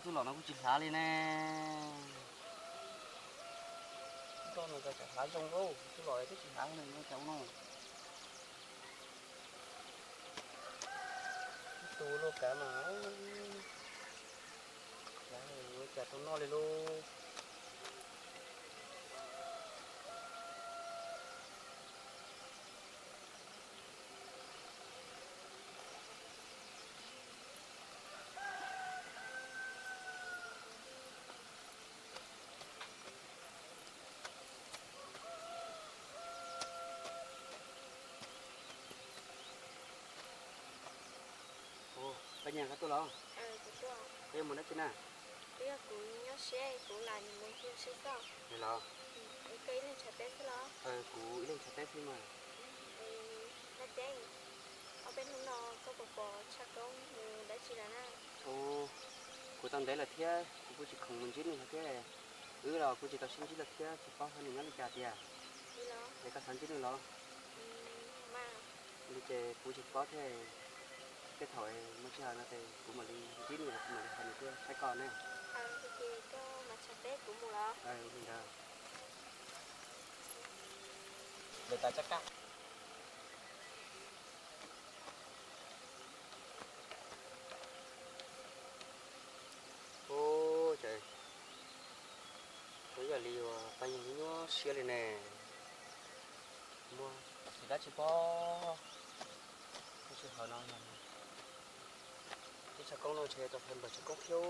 tôi lọ nó cũng chỉ xả đi nè tôi nóจะxả trong đâu tôi lọ cái chỉ xả này nó cháu nó tôi lo cả mà lá này chả tôi no lên luôn cái nhà cái tôi lo 그죠. cái muốn nó thế nào 이거 군요 시에 군라니 몽키 시서. này lo 이거는 잡혔어. cú lên chặt tép mà nó chén. ở bên hôm nọ có bò chắc có đã chỉ là na. ô cú tao đấy là thế cú chỉ không muốn chết này thế là cú chỉ tao xin chỉ là thế chỉ bao hơn nữa là chả tiền Đi lo. để các sản chết nữa lo Mà. đi chơi cú chỉ có thế cái thỏi mới chơi nó thì cú mà đi chết nữa mà đi thành thế sai còn này Cái kia có mặt chặt tết của mùa đó. mình đâu để ta chắc cắt ô trời bây giờ liều bao nhiêu nó xia lên nè mua thì đã chỉ có chỉ hỏi nó cái sao con nó chơi tập thêm bởi chỉ có khiêu